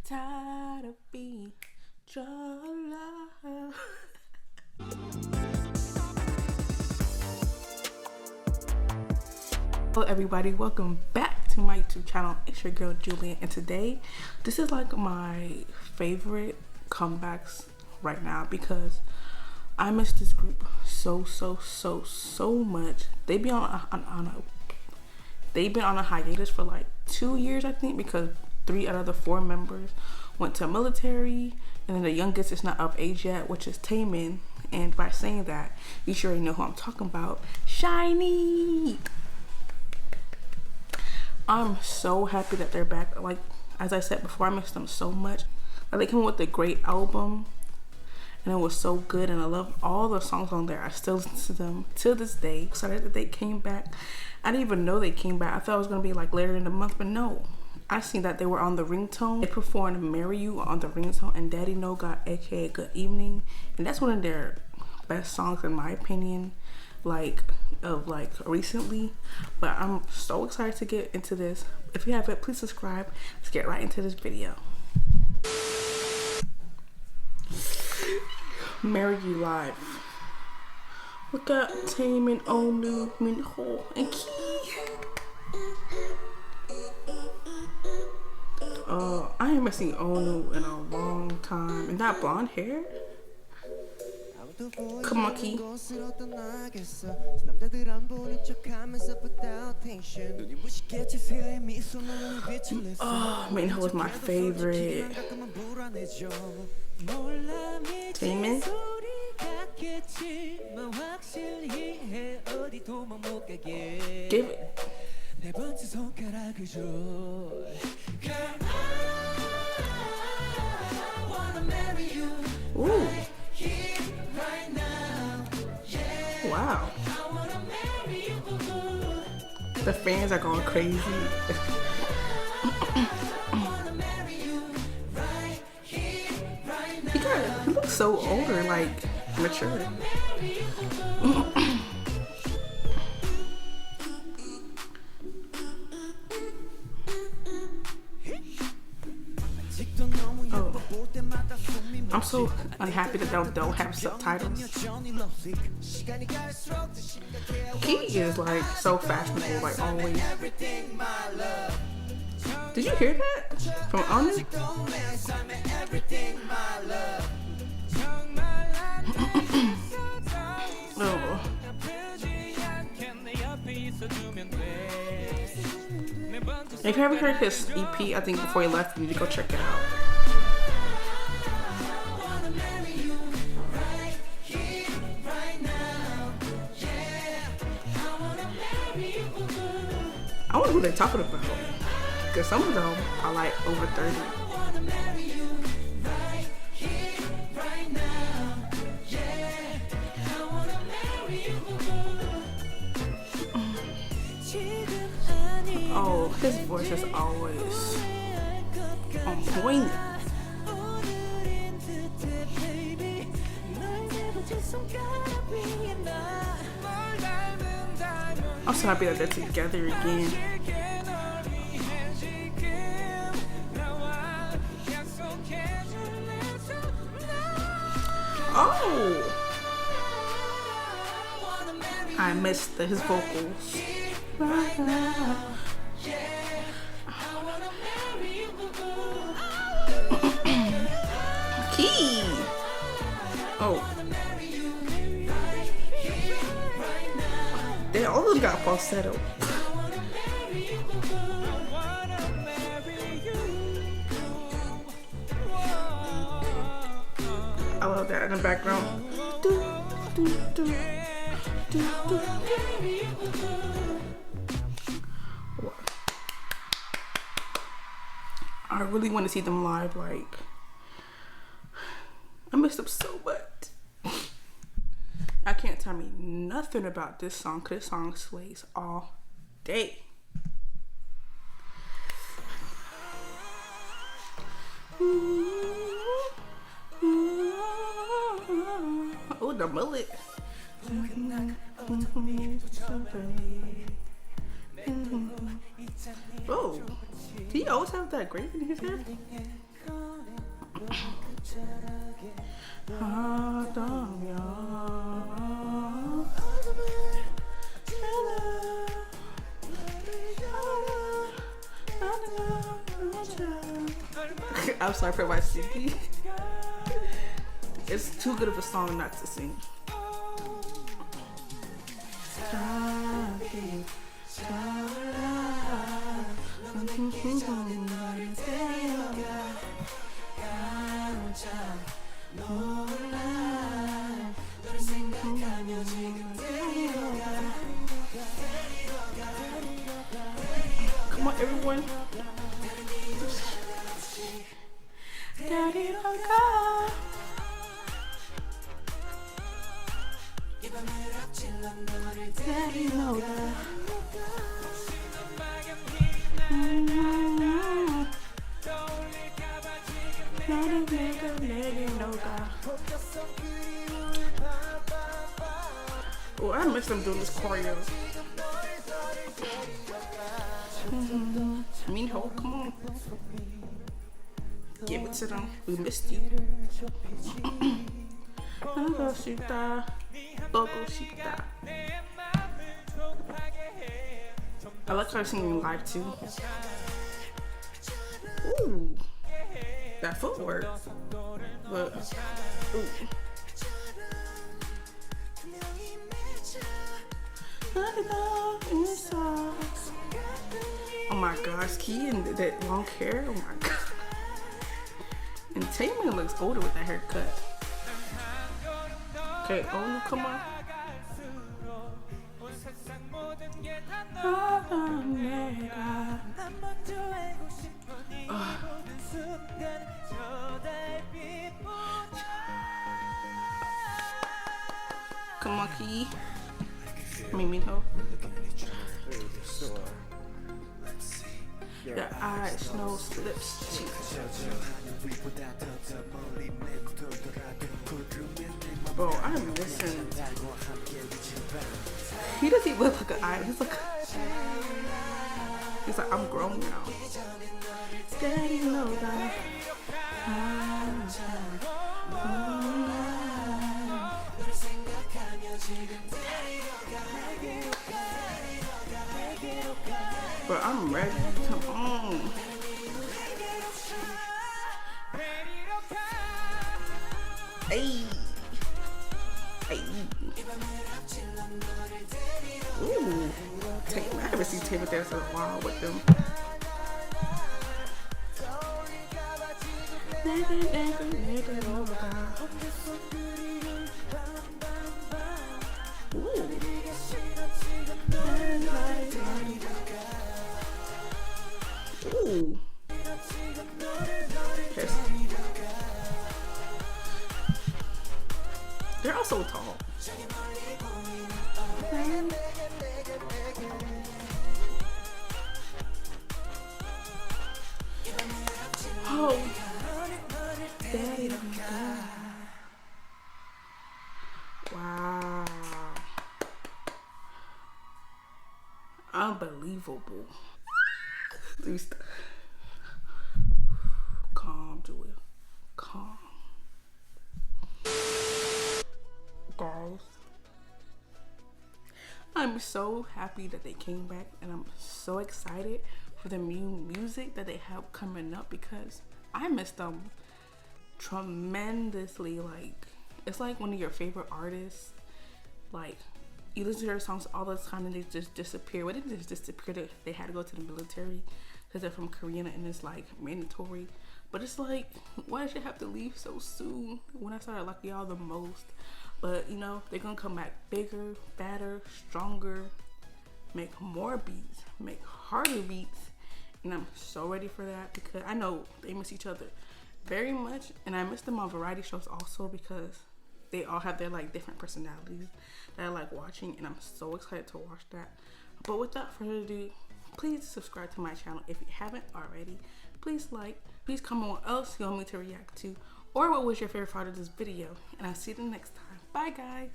tired of being your love. Hello everybody, welcome back to my YouTube channel. It's your girl Julia, and today this is like my favorite comebacks right now because I miss this group so much. They've been on a hiatus for like 2 years, I think, because 3 out of the 4 members went to military, and then the youngest is not of age yet, which is Taemin. And by saying that, you sure already know who I'm talking about, SHINee. I'm so happy that they're back. Like, as I said before, I missed them so much. Like, they came with a great album, and it was so good, and I love all the songs on there. I still listen to them till this day. Excited that they came back. I didn't even know they came back. I thought it was gonna be like later in the month, but no. I seen that they were on the Ringtone. They performed Marry You on the Ringtone, and Daddy No got aka Good Evening, and that's one of their best songs in my opinion, like recently. But I'm so excited to get into this. If you haven't, please subscribe. Let's get right into this video. Marry You live. We got Taemin, Onu, Minho, and Key. I ain't seen Onu in a long time. And that blonde hair? Come on, Key. Oh, Minho was my favorite. Taemin? Give it. Ooh. Wow. The fans are going crazy. He looks so older, like mature. I'm so unhappy that they don't have subtitles. Key is like so fashionable, like always. Did you hear that from Onu? Oh. If you haven't heard his EP, I think before he left, you need to go check it out. I wonder who they're talking about, because some of them are like over 30. Oh, his voice is always on point. I'm so happy that they're together again. Oh! I missed his vocals. Key! Oh. They all got falsetto. I love that in the background. I really want to see them live. Like, I miss them so much. I can't tell me nothing about this song, because this song slays all day. Oh, the mullet. Oh, do you always have that grape in his hair? I'm sorry for my CD. It's too good of a song not to sing. Come on, everyone. Oh, I miss them doing this choreo. Minho, come on. Give it to them. We missed you. I like her singing live too. Ooh, that footwork. But, ooh. Oh my gosh, Key and that long hair. Oh my god. And Taemin looks older with that haircut. Okay, oh, come on. Come on, Key. Minho. Your eyes, nose, lips, cheeks. Bro, I'm missing. He doesn't even look like an idol. He's like, I'm grown now. Daddy, know that. But I'm ready. Come on. Hey. Hey. Ooh. Taemin. I haven't seen Taemin dance in a while with them. Ooh. Yes. They're all so tall. Oh. Wow. Unbelievable. Calm, Julia. Calm. Girls. I'm so happy that they came back, and I'm so excited for the new music that they have coming up because I miss them tremendously. Like, it's like one of your favorite artists. Like, you listen to their songs all the time and they just disappear. Well, they didn't just disappear. They had to go to the military because they're from Korea and it's like mandatory. But it's like, why did you have to leave so soon when I started liking y'all the most? But, you know, they're going to come back bigger, fatter, stronger, make more beats, make harder beats. And I'm so ready for that because I know they miss each other very much. And I miss them on variety shows also because they all have their like different personalities that I like watching. And I'm so excited to watch that. But without further ado, please subscribe to my channel if you haven't already. Please like, please comment what else you want me to react to. Or what was your favorite part of this video. And I'll see you the next time. Bye guys.